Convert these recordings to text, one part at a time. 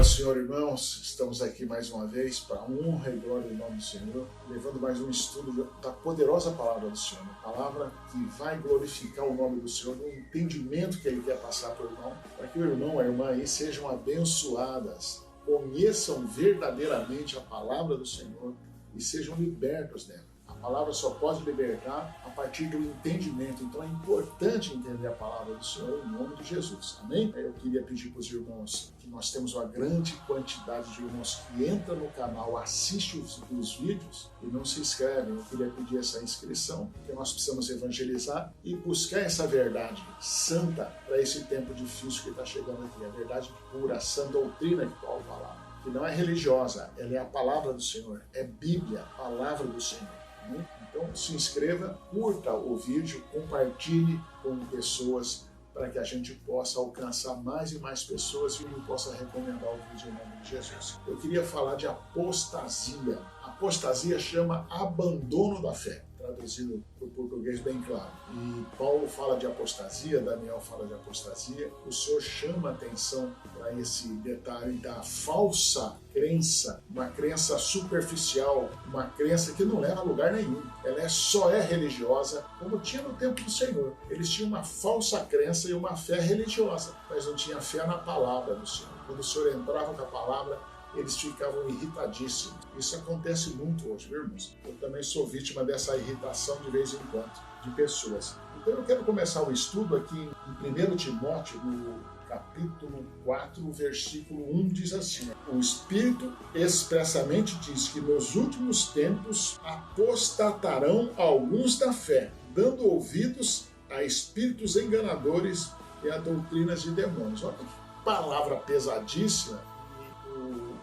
Paz do Senhor, irmãos, estamos aqui mais uma vez para a honra e glória do nome do Senhor, levando mais um estudo da poderosa palavra do Senhor, uma palavra que vai glorificar o nome do Senhor, no entendimento que Ele quer passar para o irmão, para que o irmão e a irmã aí sejam abençoadas, conheçam verdadeiramente a palavra do Senhor e sejam libertos dela. A palavra só pode libertar a partir do entendimento, então é importante entender a palavra do Senhor em nome de Jesus, amém? Eu queria pedir para os irmãos que nós temos uma grande quantidade de irmãos que entram no canal, assistem os vídeos e não se inscrevem. Eu queria pedir essa inscrição, porque nós precisamos evangelizar e buscar essa verdade santa para esse tempo difícil que está chegando aqui, a verdade pura, a sã doutrina que Paulo fala, que não é religiosa, ela é a palavra do Senhor, é Bíblia, palavra do Senhor. Então se inscreva, curta o vídeo, compartilhe com pessoas para que a gente possa alcançar mais e mais pessoas e possa recomendar o vídeo em nome de Jesus. Eu queria falar de apostasia. Apostasia chama abandono da fé, traduzido para o português bem claro. E Paulo fala de apostasia, Daniel fala de apostasia. O Senhor chama atenção para esse detalhe da falsa crença, uma crença superficial, uma crença que não leva a lugar nenhum. Ela só é religiosa, como tinha no tempo do Senhor. Eles tinham uma falsa crença e uma fé religiosa, mas não tinha fé na palavra do Senhor. Quando o Senhor entrava com a palavra, eles ficavam irritadíssimos. Isso acontece muito hoje, viu, irmãos? Eu também sou vítima dessa irritação de vez em quando, de pessoas. Então eu quero começar o estudo aqui em 1 Timóteo, no capítulo 4, versículo 1, diz assim: o Espírito expressamente diz que nos últimos tempos apostatarão alguns da fé, dando ouvidos a espíritos enganadores e a doutrinas de demônios. Olha que palavra pesadíssima.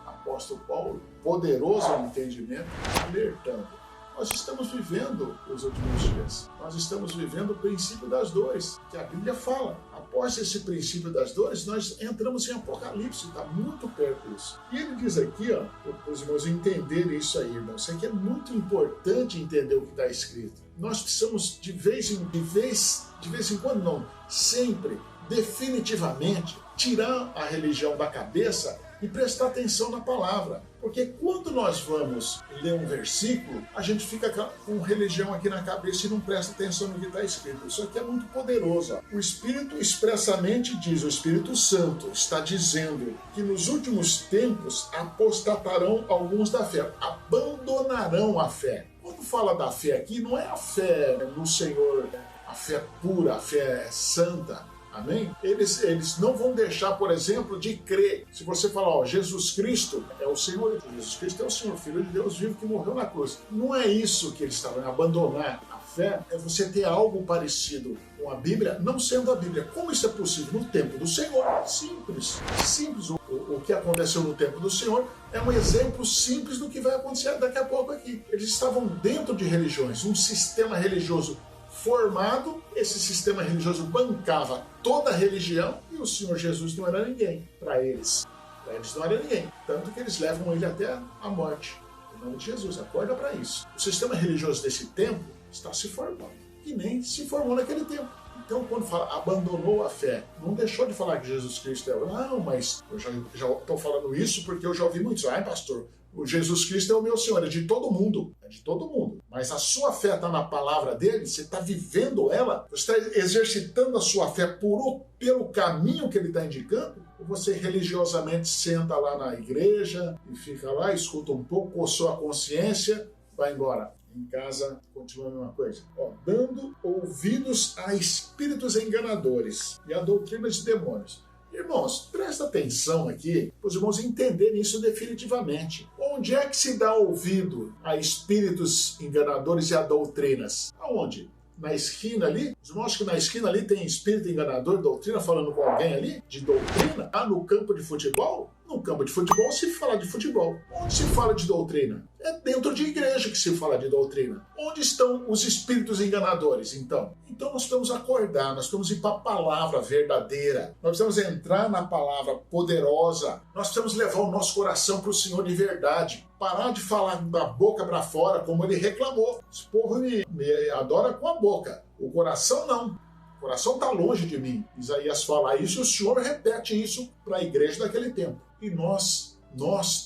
Apóstolo Paulo, poderoso no entendimento, alertando. Nós estamos vivendo os últimos dias. Nós estamos vivendo o princípio das dores, que a Bíblia fala. Após esse princípio das dores, nós entramos em Apocalipse, está muito perto disso. E ele diz aqui, ó, para os irmãos entenderem isso aí, irmãos. Isso aqui é muito importante entender o que está escrito. Nós precisamos, de vez em quando, não, sempre, definitivamente, tirar a religião da cabeça e prestar atenção na palavra. Porque quando nós vamos ler um versículo, a gente fica com religião aqui na cabeça e não presta atenção no que está escrito. Isso aqui é muito poderoso. Ó. O Espírito expressamente diz, o Espírito Santo está dizendo que nos últimos tempos apostatarão alguns da fé, abandonarão a fé. Quando fala da fé aqui, não é a fé no Senhor, a fé pura, a fé santa. Amém? Eles não vão deixar, por exemplo, de crer. Se você falar, ó, Jesus Cristo é o Senhor, Jesus Cristo é o Senhor, Filho de Deus vivo que morreu na cruz. Não é isso que eles estavam, abandonar a fé é você ter algo parecido com a Bíblia, não sendo a Bíblia. Como isso é possível? No tempo do Senhor. Simples. Simples. O que aconteceu no tempo do Senhor é um exemplo simples do que vai acontecer daqui a pouco aqui. Eles estavam dentro de religiões, um sistema religioso formado, esse sistema religioso bancava toda a religião e o Senhor Jesus não era ninguém para eles. Para eles não era ninguém. Tanto que eles levam ele até a morte. Em nome de Jesus, acorda para isso. O sistema religioso desse tempo está se formando, que nem se formou naquele tempo. Então, quando fala abandonou a fé, não deixou de falar que Jesus Cristo é o... Não, mas eu já estou falando isso porque eu já ouvi muitos. Ai, pastor, o Jesus Cristo é o meu Senhor, é de todo mundo. É de todo mundo. Mas a sua fé está na palavra dele, você está vivendo ela, você está exercitando a sua fé pelo caminho que ele está indicando, ou você religiosamente senta lá na igreja e fica lá, escuta um pouco, coçou a consciência, vai embora. Em casa, continua a mesma coisa. Ó, dando ouvidos a espíritos enganadores e a doutrina de demônios. Irmãos, presta atenção aqui, para os irmãos entenderem isso definitivamente. Onde é que se dá ouvido a espíritos enganadores e a doutrinas? Aonde? Na esquina ali? Os irmãos que na esquina ali tem espírito enganador, doutrina, falando com alguém ali? De doutrina? Ah, no campo de futebol? No campo de futebol se fala de futebol. Onde se fala de doutrina? É dentro de igreja que se fala de doutrina. Onde estão os espíritos enganadores, então? Então nós precisamos acordar, nós precisamos ir para a palavra verdadeira. Nós precisamos entrar na palavra poderosa. Nós precisamos levar o nosso coração para o Senhor de verdade. Parar de falar da boca para fora, como ele reclamou. Esse povo me adora com a boca. O coração não. O coração está longe de mim. Isaías fala isso e o Senhor repete isso para a igreja daquele tempo. E nós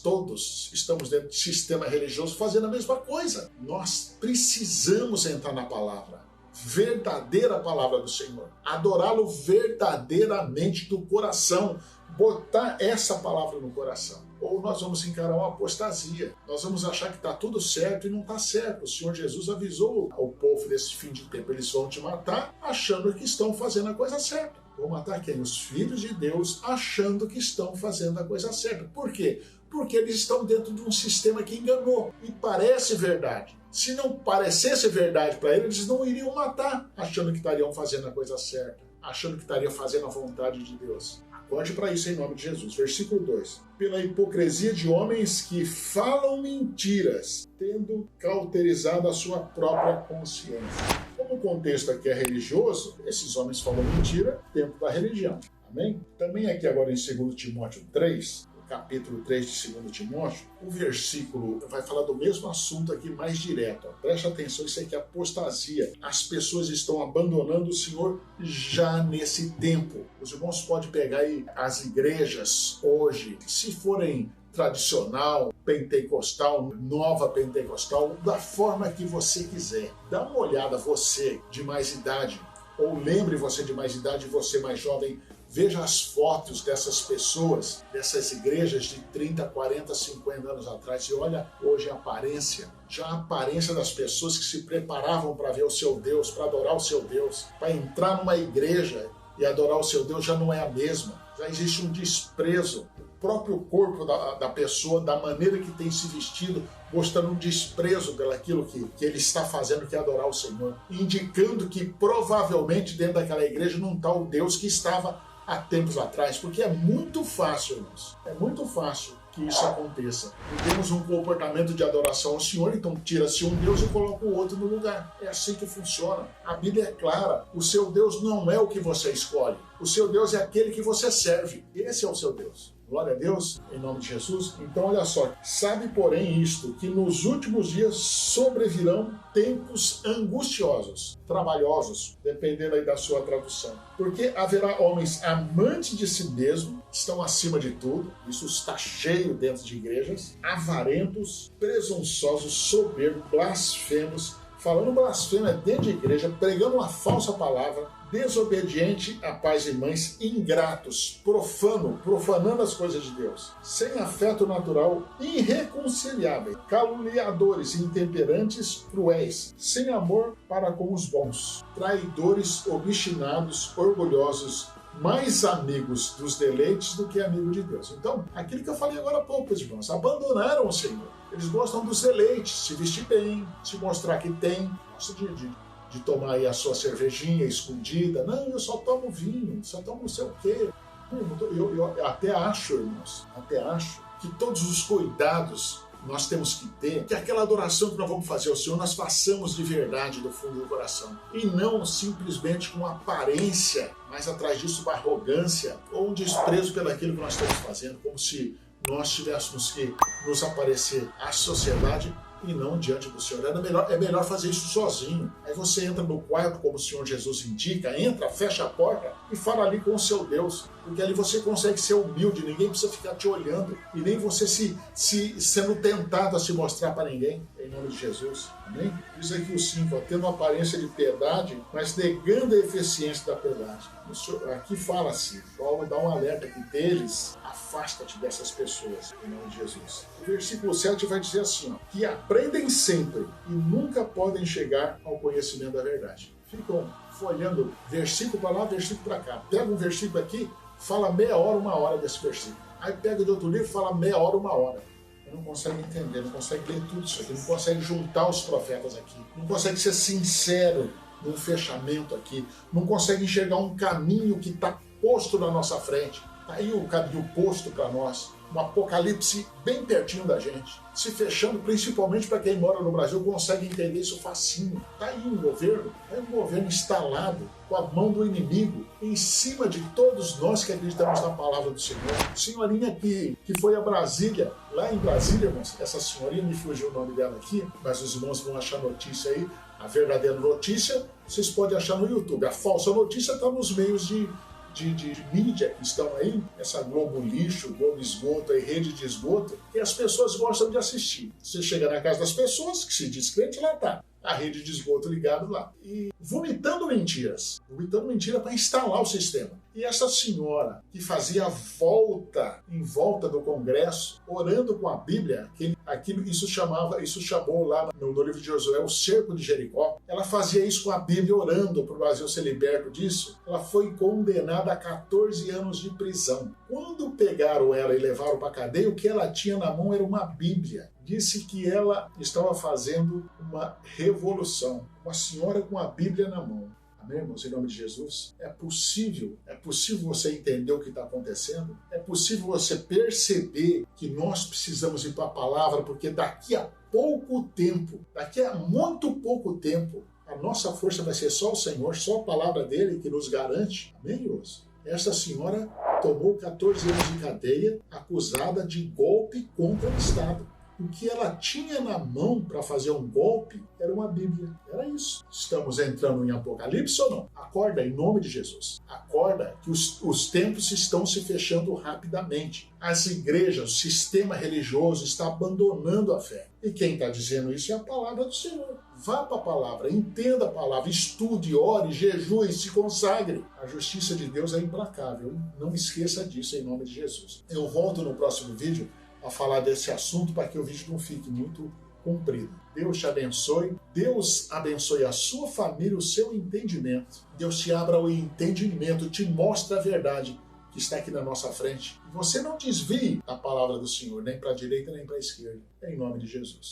todos estamos dentro do sistema religioso fazendo a mesma coisa. Nós precisamos entrar na palavra, verdadeira palavra do Senhor, adorá-lo verdadeiramente do coração, botar essa palavra no coração. Ou nós vamos encarar uma apostasia. Nós vamos achar que está tudo certo e não está certo. O Senhor Jesus avisou ao povo desse fim de tempo: eles vão te matar achando que estão fazendo a coisa certa. Vão matar quem? Os filhos de Deus, achando que estão fazendo a coisa certa. Por quê? Porque eles estão dentro de um sistema que enganou. E parece verdade. Se não parecesse verdade para eles, eles não iriam matar, achando que estariam fazendo a coisa certa, achando que estariam fazendo a vontade de Deus. Acorde para isso em nome de Jesus. Versículo 2. Pela hipocrisia de homens que falam mentiras, tendo cauterizado a sua própria consciência. Como o contexto aqui é religioso, esses homens falam mentira dentro da religião. Amém? Também aqui agora em 2 Timóteo 3, capítulo 3 de 2 Timóteo, o versículo vai falar do mesmo assunto aqui mais direto. Preste atenção, isso aqui é apostasia. As pessoas estão abandonando o Senhor já nesse tempo. Os irmãos podem pegar aí as igrejas hoje, se forem tradicional, pentecostal, nova pentecostal, da forma que você quiser. Dá uma olhada, você de mais idade, ou lembre você de mais idade, você mais jovem, veja as fotos dessas pessoas, dessas igrejas de 30, 40, 50 anos atrás e olha hoje a aparência, já a aparência das pessoas que se preparavam para ver o seu Deus, para adorar o seu Deus, para entrar numa igreja e adorar o seu Deus já não é a mesma. Já existe um desprezo. O próprio corpo da pessoa, da maneira que tem se vestido, mostrando um desprezo pelaquilo que ele está fazendo, que é adorar o Senhor. Indicando que provavelmente dentro daquela igreja não está o Deus que estava há tempos atrás. Porque é muito fácil, irmãos. É muito fácil que isso aconteça. E temos um comportamento de adoração ao Senhor, então tira-se um Deus e coloca o outro no lugar. É assim que funciona. A Bíblia é clara. O seu Deus não é o que você escolhe. O seu Deus é aquele que você serve. Esse é o seu Deus. Glória a Deus, em nome de Jesus. Então, olha só. Sabe, porém, isto, que nos últimos dias sobrevirão tempos angustiosos, trabalhosos, dependendo aí da sua tradução. Porque haverá homens amantes de si mesmo, estão acima de tudo, isso está cheio dentro de igrejas, avarentos, presunçosos, soberbos, blasfemos, falando blasfêmia dentro de igreja, pregando uma falsa palavra, desobediente a pais e mães, ingratos, profanando as coisas de Deus, sem afeto natural, irreconciliáveis, caluniadores, intemperantes, cruéis, sem amor para com os bons, traidores, obstinados, orgulhosos, mais amigos dos deleites do que amigo de Deus. Então, aquilo que eu falei agora há pouco, irmãos, abandonaram o Senhor. Eles gostam dos deleites, se vestir bem, se mostrar que tem, gostam de tomar aí a sua cervejinha escondida. Não, eu só tomo vinho, só tomo não sei o quê. Eu até acho, irmãos, que todos os cuidados nós temos que ter, que aquela adoração que nós vamos fazer ao Senhor, nós façamos de verdade do fundo do coração. E não simplesmente com aparência, mas atrás disso uma arrogância ou um desprezo pelaquilo que nós estamos fazendo, como se nós tivéssemos que nos aparecer à sociedade e não diante do Senhor. É melhor fazer isso sozinho. Aí você entra no quarto, como o Senhor Jesus indica, entra, fecha a porta e fala ali com o seu Deus. Porque ali você consegue ser humilde, ninguém precisa ficar te olhando e nem você sendo tentado a se mostrar para ninguém, em nome de Jesus. Amém? Diz aqui o 5, tendo uma aparência de piedade, mas negando a eficiência da piedade. Aqui fala-se, Paulo dá um alerta aqui deles, afasta-te dessas pessoas, em nome de Jesus. O versículo 7 vai dizer assim, que aprendem sempre e nunca podem chegar ao conhecimento da verdade. Ficam folhando versículo para lá, versículo para cá. Pega um versículo aqui, fala meia hora, uma hora desse versículo. Aí pega de outro livro, fala meia hora, uma hora. Não consegue entender, não consegue ler tudo isso aqui, não consegue juntar os profetas aqui, não consegue ser sincero num fechamento aqui, não consegue enxergar um caminho que está posto na nossa frente. Está aí o caminho posto para nós, um apocalipse bem pertinho da gente, se fechando principalmente para quem mora no Brasil, consegue entender isso facinho. Está aí um governo instalado com a mão do inimigo em cima de todos nós que acreditamos na palavra do Senhor. Senhorinha que foi a Brasília, lá em Brasília, irmãos, essa senhorinha, me fugiu o nome dela aqui, mas os irmãos vão achar notícia aí, a verdadeira notícia vocês podem achar no YouTube. A falsa notícia está nos meios de mídia que estão aí, essa Globo Lixo, Globo Esgoto, rede de esgoto, e as pessoas gostam de assistir. Você chega na casa das pessoas, que se diz crente, lá tá a rede de esgoto ligado lá. E vomitando mentira para instalar o sistema. E essa senhora que fazia em volta do Congresso, orando com a Bíblia, isso chamou lá no livro de Josué o cerco de Jericó, ela fazia isso com a Bíblia, orando para o Brasil ser liberto disso. Ela foi condenada a 14 anos de prisão. Quando pegaram ela e levaram para a cadeia, o que ela tinha na mão era uma Bíblia. Disse que ela estava fazendo uma revolução. Uma senhora com a Bíblia na mão. Amém, irmãos? Em nome de Jesus. É possível você entender o que está acontecendo? É possível você perceber que nós precisamos ir para a palavra, porque daqui a muito pouco tempo, a nossa força vai ser só o Senhor, só a palavra dele que nos garante. Amém, irmãos? Essa senhora tomou 14 anos de cadeia, acusada de golpe contra o Estado. O que ela tinha na mão para fazer um golpe era uma Bíblia. Era isso. Estamos entrando em Apocalipse ou não? Acorda em nome de Jesus. Acorda que os tempos estão se fechando rapidamente. As igrejas, o sistema religioso está abandonando a fé. E quem está dizendo isso é a palavra do Senhor. Vá para a palavra, entenda a palavra, estude, ore, jejue, se consagre. A justiça de Deus é implacável. Não esqueça disso em nome de Jesus. Eu volto no próximo vídeo a falar desse assunto para que o vídeo não fique muito comprido. Deus te abençoe. Deus abençoe a sua família, o seu entendimento. Deus te abra o entendimento, te mostre a verdade que está aqui na nossa frente. Você não desvie da palavra do Senhor, nem para a direita nem para a esquerda. Em nome de Jesus.